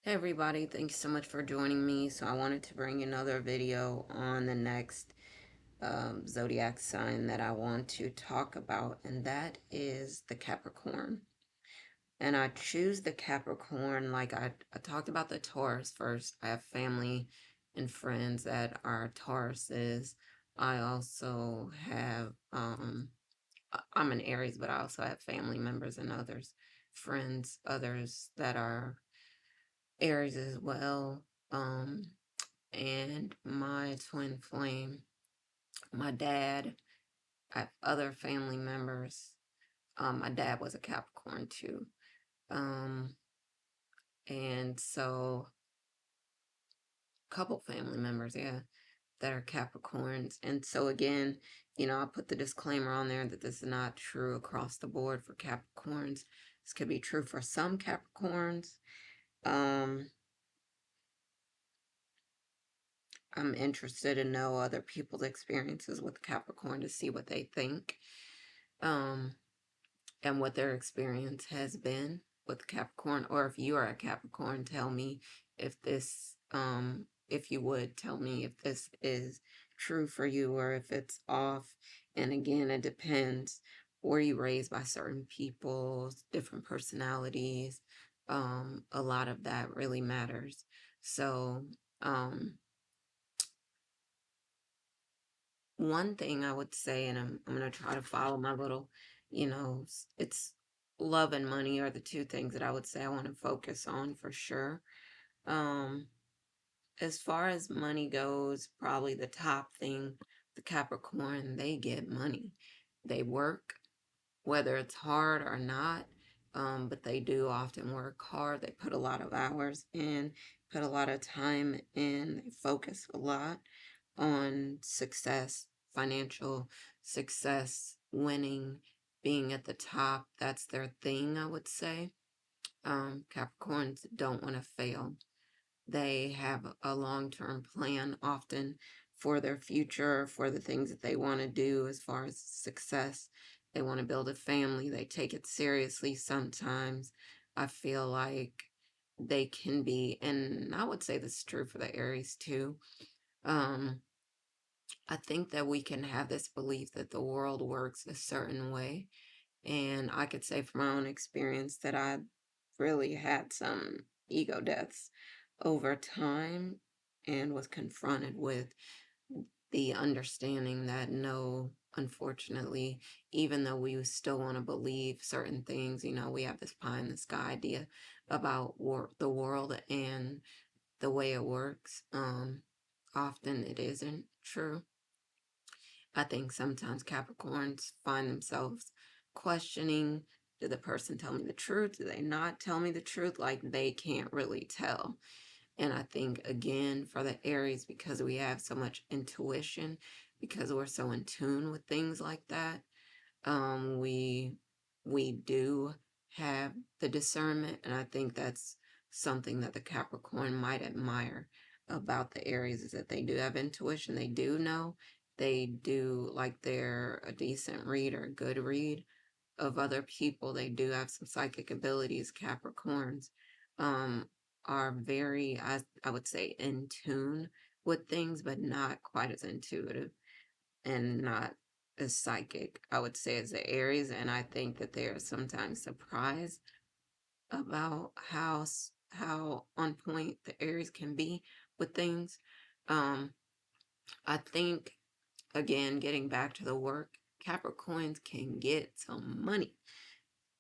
Hey everybody, thanks so much for joining me. So I wanted to bring another video on the next zodiac sign that I want to talk about, and that is the Capricorn. And I choose the Capricorn like I talked about the Taurus first. I have family and friends that are Tauruses. I also have I'm an Aries, but I also have family members and others, friends, others that are Aries as well. And my twin flame, my dad, I have other family members. My dad was a Capricorn too. Um, and so a couple family members, yeah, that are Capricorns. And so again, I put the disclaimer on there that this is not true across the board for Capricorns. This could be true for some Capricorns. Um, I'm interested to know other people's experiences with Capricorn to see what they think. Um, and what their experience has been with Capricorn, or if you are a Capricorn, tell me if you would tell me if this is true for you or if it's off. And again, it depends. Were you raised by certain people, different personalities? A lot of that really matters. So, one thing I would say, and I'm gonna try to follow my little, it's love and money are the two things that I would say I want to focus on for sure. Um, as far as money goes, probably the top thing, the Capricorn, they get money. They work, whether it's hard or not, but they do often work hard. They put a lot of hours in, put a lot of time in, they focus a lot on success, financial success, winning, being at the top. That's their thing, I would say. Capricorns don't want to fail. They have a long term plan often for their future, for the things that they want to do as far as success. They want to build a family. They take it seriously sometimes. I feel like they can be, and I would say this is true for the Aries too. Um, I think that we can have this belief that the world works a certain way. And I could say from my own experience that I really had some ego deaths over time and was confronted with the understanding that no, unfortunately, even though we still want to believe certain things, we have this pie in the sky idea about the world and the way it works. Often it isn't true. I think sometimes Capricorns find themselves questioning, did the person tell me the truth? Do they not tell me the truth? Like they can't really tell. And I think, again, for the Aries, because we have so much intuition, because we're so in tune with things like that, we do have the discernment, and I think that's something that the Capricorn might admire about the Aries is that they do have intuition. They do know. They do like they're a decent read or a good read of other people. They do have some psychic abilities. Capricorns um are very, I would say, in tune with things, but not quite as intuitive and not as psychic, I would say, as the Aries. And I think that they are sometimes surprised about how on point the Aries can be with things. Um, I think, again, getting back to the work, Capricorns can get some money.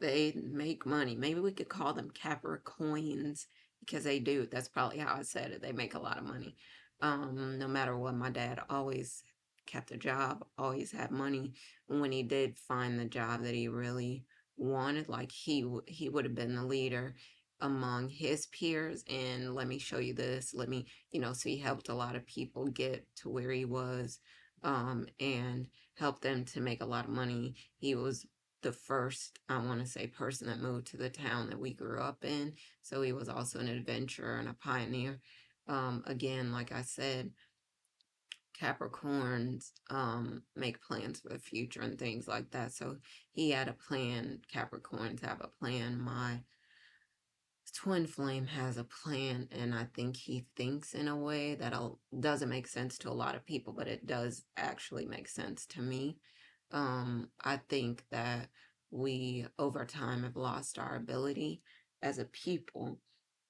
They make money. Maybe we could call them Capricorns because they do. That's probably how I said it. They make a lot of money. No matter what, my dad always kept a job, always had money. When he did find the job that he really wanted, like he would have been the leader among his peers. And let me show you this. Let me, so he helped a lot of people get to where he was, and helped them to make a lot of money. He was the first, I want to say, person that moved to the town that we grew up in. So he was also an adventurer and a pioneer. Again, like I said, Capricorns make plans for the future and things like that. So he had a plan. Capricorns have a plan. My twin flame has a plan, and I think he thinks in a way that doesn't make sense to a lot of people, but it does actually make sense to me. I think that we over time have lost our ability as a people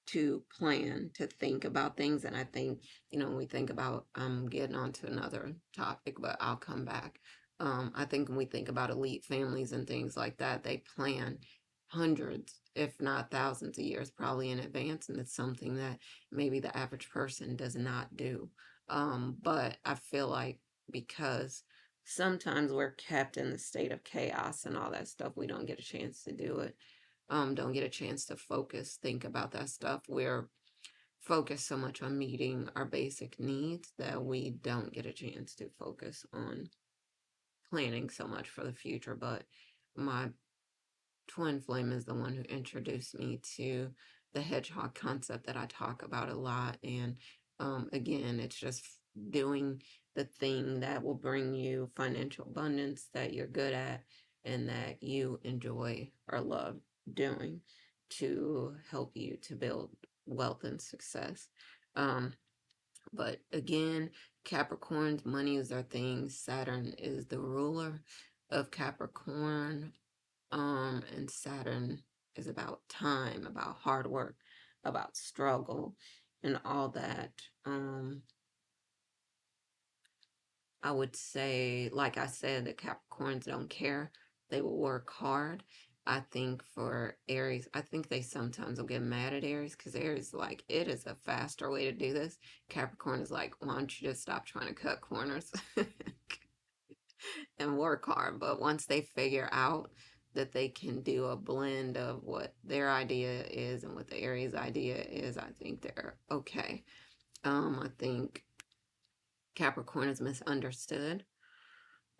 to plan, to think about things. And I think, when we think about, getting on to another topic, but I'll come back. I think when we think about elite families and things like that, they plan hundreds, if not thousands of years, probably in advance. And it's something that maybe the average person does not do. But I feel like because sometimes we're kept in the state of chaos and all that stuff, we don't get a chance to do it, don't get a chance to focus, think about that stuff. We're focused so much on meeting our basic needs that we don't get a chance to focus on planning so much for the future. But my twin flame is the one who introduced me to the hedgehog concept that I talk about a lot. And again, it's just doing the thing that will bring you financial abundance that you're good at and that you enjoy or love doing to help you to build wealth and success. Um, but again, Capricorn's money is their thing. Saturn is the ruler of Capricorn. And Saturn is about time, about hard work, about struggle, and all that. I would say, like I said, the Capricorns don't care. They will work hard. I think for Aries, I think they sometimes will get mad at Aries because Aries is like, it is a faster way to do this. Capricorn is like, why don't you just stop trying to cut corners and work hard? But once they figure out that they can do a blend of what their idea is and what the Aries idea is, I think they're okay. I think Capricorn is misunderstood.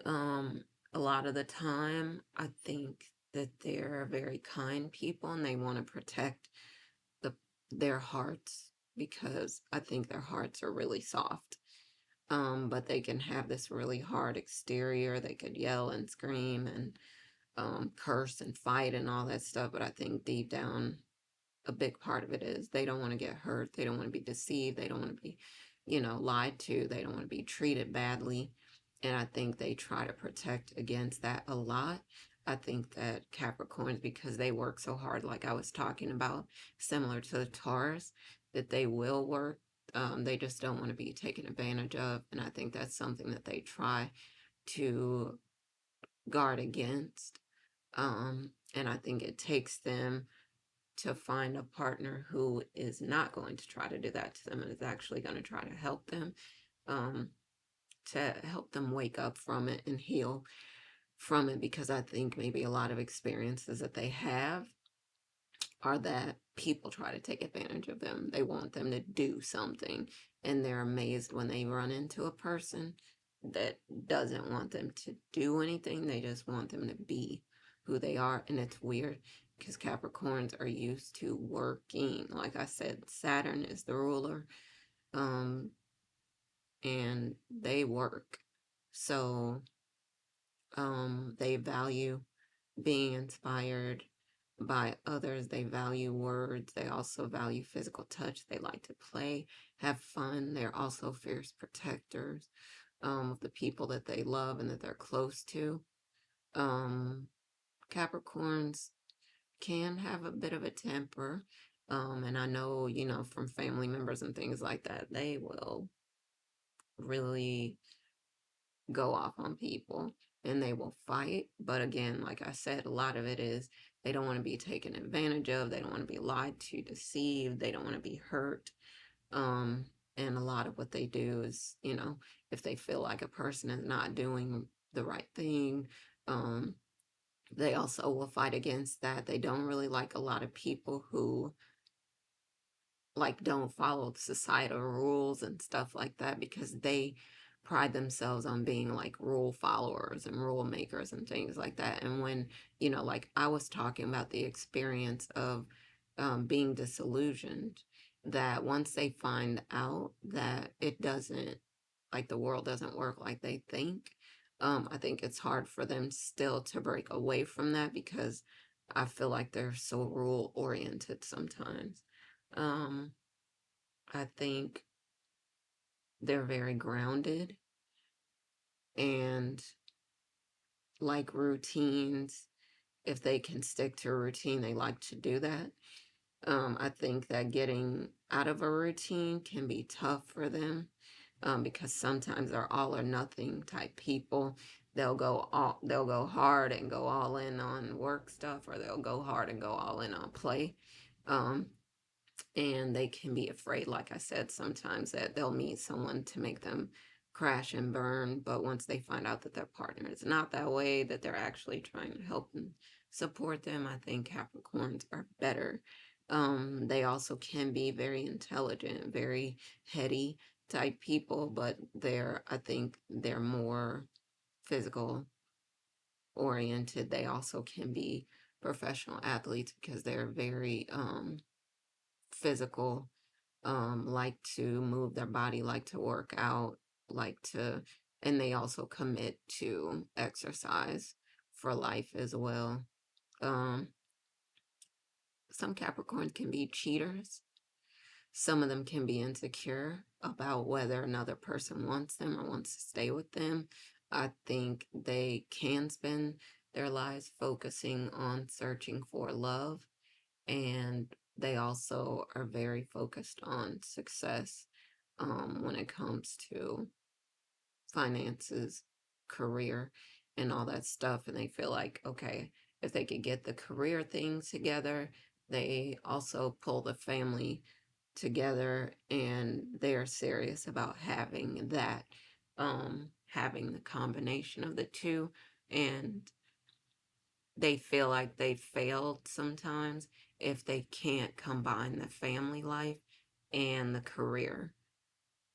Um, a lot of the time, I think that they're very kind people and they want to protect the their hearts because I think their hearts are really soft. But they can have this really hard exterior. They could yell and scream and curse and fight and all that stuff. But I think deep down, a big part of it is they don't want to get hurt. They don't want to be deceived. They don't want to be, lied to. They don't want to be treated badly. And I think they try to protect against that a lot. I think that Capricorns, because they work so hard, like I was talking about, similar to the Taurus, that they will work. They just don't want to be taken advantage of. And I think that's something that they try to guard against. And I think it takes them to find a partner who is not going to try to do that to them and is actually going to try to help them, um, to help them wake up from it and heal from it. Because I think maybe a lot of experiences that they have are that people try to take advantage of them. They want them to do something, and they're amazed when they run into a person that doesn't want them to do anything. They just want them to be who they are. And it's weird because Capricorns are used to working. Like I said, Saturn is the ruler, um, and they work. So they value being inspired by others. They value words. They also value physical touch. They like to play, have fun. They're also fierce protectors of the people that they love and that they're close to. Um, Capricorns can have a bit of a temper. And I know, from family members and things like that, they will really go off on people and they will fight. But again, like I said, a lot of it is they don't want to be taken advantage of. They don't want to be lied to, deceived. They don't want to be hurt. Um, and a lot of what they do is, if they feel like a person is not doing the right thing, um, they also will fight against that. They don't really like a lot of people who like don't follow societal rules and stuff like that because they pride themselves on being like rule followers and rule makers and things like that. And when, like I was talking about the experience of being disillusioned, that once they find out that it doesn't, like the world doesn't work like they think, I think it's hard for them still to break away from that because I feel like they're so rule oriented sometimes. Um, I think they're very grounded and like routines. If they can stick to a routine, they like to do that. I think that getting out of a routine can be tough for them, because sometimes they're all or nothing type people. They'll go hard and go all in on work stuff, or they'll go hard and go all in on play. Um, and they can be afraid, like I said, sometimes that they'll meet someone to make them crash and burn, but once they find out that their partner is not that way, that they're actually trying to help and support them, I think Capricorns are better. They also can be very intelligent, very heady type people, but I think they're more physical oriented. They also can be professional athletes because they're very physical, like to move their body, like to work out, like to, and they also commit to exercise for life as well. Um, some Capricorns can be cheaters. Some of them can be insecure about whether another person wants them or wants to stay with them. I think they can spend their lives focusing on searching for love, and they also are very focused on success, when it comes to finances, career, and all that stuff. And they feel like, okay, if they could get the career things together, they also pull the family together, and they're serious about having that, having the combination of the two. And they feel like they failed sometimes if they can't combine the family life and the career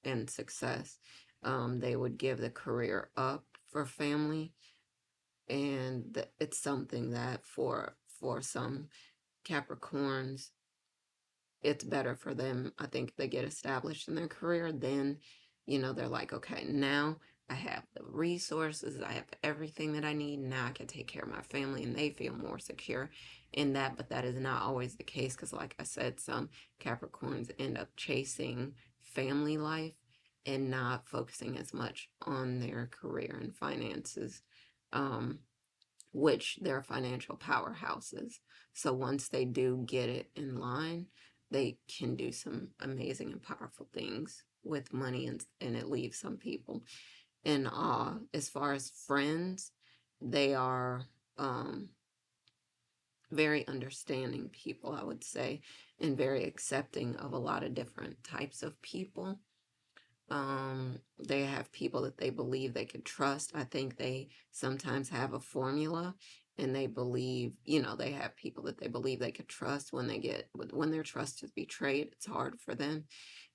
and success. They would give the career up for family, and it's something that for some Capricorns, it's better for them. I think they get established in their career, then, they're like, okay, now I have the resources, I have everything that I need. Now I can take care of my family, and they feel more secure in that. But that is not always the case because, like I said, some Capricorns end up chasing family life and not focusing as much on their career and finances. Um, which they're financial powerhouses. So once they do get it in line, they can do some amazing and powerful things with money, and it leaves some people in awe. As far as friends, they are very understanding people, I would say, and very accepting of a lot of different types of people. They have people that they believe they can trust. I think they sometimes have a formula, and they believe, they have people that they believe they could trust. When their trust is betrayed, it's hard for them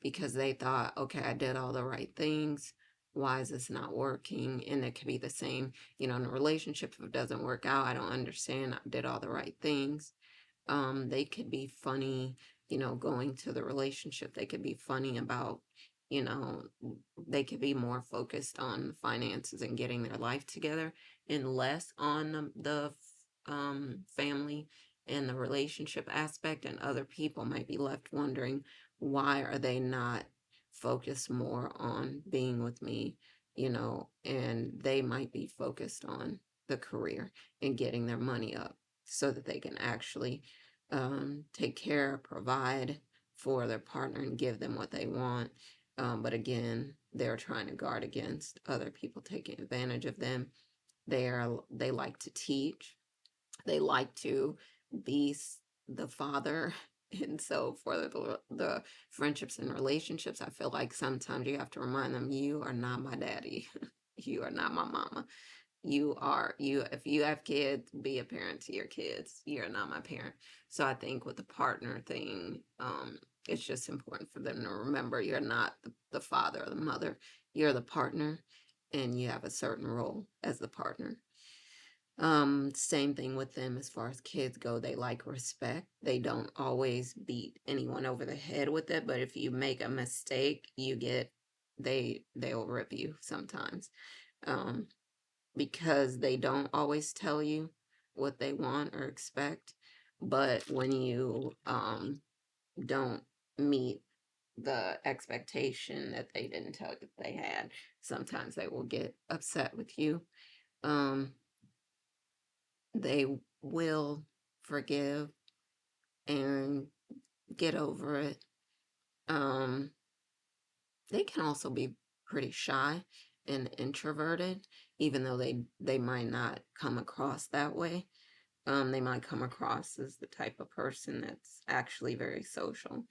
because they thought, okay, I did all the right things. Why is this not working? And it could be the same, in a relationship. If it doesn't work out, I don't understand. I did all the right things. They could be funny, going to the relationship. They could be funny about, you know, they could be more focused on finances and getting their life together, and less on the family and the relationship aspect. And other people might be left wondering, why are they not focused more on being with me, and they might be focused on the career and getting their money up so that they can actually take care, provide for their partner, and give them what they want. But again, they're trying to guard against other people taking advantage of them. They like to teach. They like to be the father. And so for the friendships and relationships, I feel like sometimes you have to remind them, you are not my daddy. You are not my mama. If you have kids, be a parent to your kids. You're not my parent. So I think with the partner thing, it's just important for them to remember, you're not the father or the mother. You're the partner, and you have a certain role as the partner. Same thing with them as far as kids go. They like respect. They don't always beat anyone over the head with it, but if you make a mistake, they'll rip you sometimes. Um, because they don't always tell you. what they want or expect. But when you don't meet the expectation that they didn't tell you they had, sometimes they will get upset with you. Um, they will forgive and get over it. Um, they can also be pretty shy and introverted, even though they might not come across that way. They might come across as the type of person that's actually very social.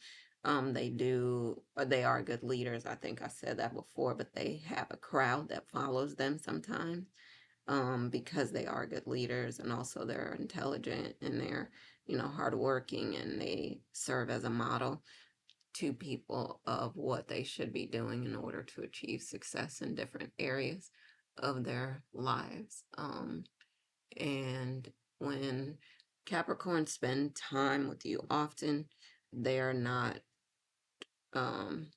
They are good leaders. I think I said that before, but they have a crowd that follows them sometimes, because they are good leaders, and also they're intelligent and they're, hardworking, and they serve as a model to people of what they should be doing in order to achieve success in different areas of their lives. And when Capricorns spend time with you often, they're not um,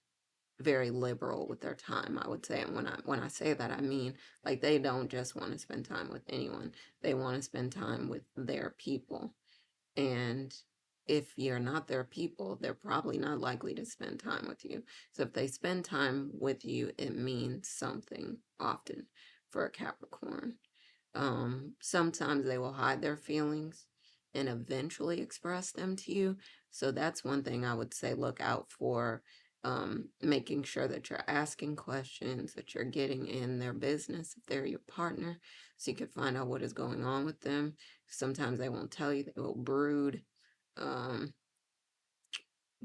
very liberal with their time, I would say. And when I say that, I mean, like, they don't just want to spend time with anyone. They want to spend time with their people. And if you're not their people, they're probably not likely to spend time with you. So if they spend time with you, it means something often for a Capricorn. Sometimes they will hide their feelings and eventually express them to you. So that's one thing I would say, look out for, making sure that you're asking questions, that you're getting in their business if they're your partner, so you can find out what is going on with them. Sometimes they won't tell you, they will brood. Um,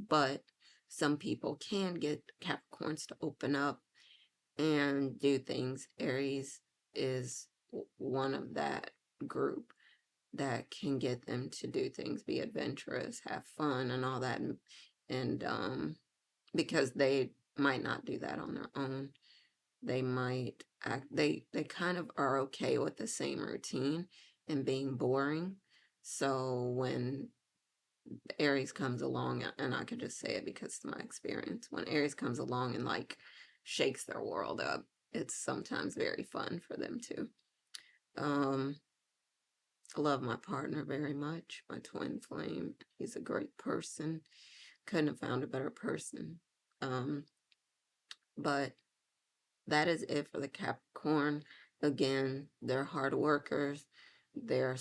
but some people can get Capricorns to open up and do things. Aries is one of that group that can get them to do things, be adventurous, have fun, and all that. And because they might not do that on their own, they might act. They kind of are okay with the same routine and being boring. So when Aries comes along, and I could just say it because of my experience, when Aries comes along and like shakes their world up, it's sometimes very fun for them too. Um, I love my partner very much, my twin flame. He's a great person. Couldn't have found a better person. Um, but that is it for the Capricorn. Again, they're hard workers. They're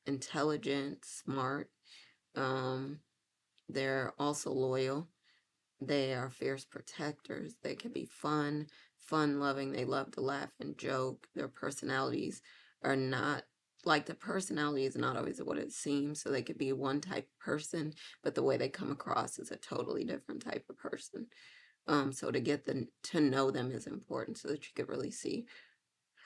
intelligent, smart. Um, they're also loyal. They are fierce protectors. They can be fun loving. They love to laugh and joke. Their personalities are not like, the personality is not always what it seems. So they could be one type of person, but the way they come across is a totally different type of person. So to get them to know them is important, so that you could really see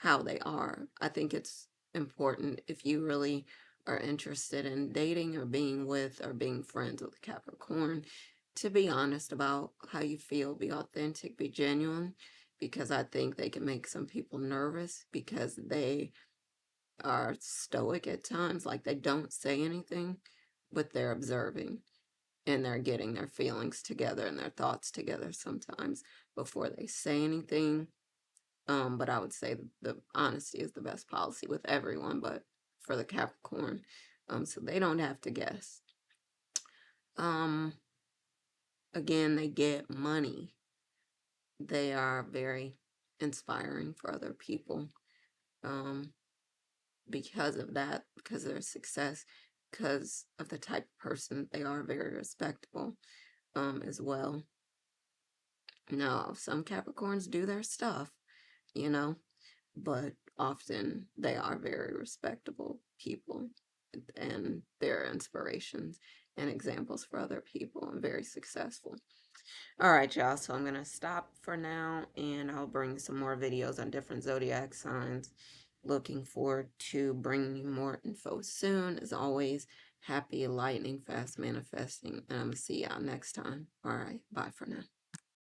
how they are. I think it's important, if you really are interested in dating or being with or being friends with a Capricorn, to be honest about how you feel, be authentic, be genuine, because I think they can make some people nervous because they are stoic at times, like they don't say anything, but they're observing and they're getting their feelings together and their thoughts together sometimes before they say anything. But I would say the honesty is the best policy with everyone, but for the Capricorn, so they don't have to guess. Um, Again, they get money. They are very inspiring for other people. Um, because of that, because of their success, because of the type of person they are, very respectable, as well. Now, some Capricorns do their stuff, you know, but often they are very respectable people, and they're inspirations and examples for other people, and very successful. All right, y'all, so I'm going to stop for now, and I'll bring some more videos on different zodiac signs. Looking forward to bringing you more info soon. As always, happy lightning fast manifesting, and I'm going to see y'all next time. All right, bye for now.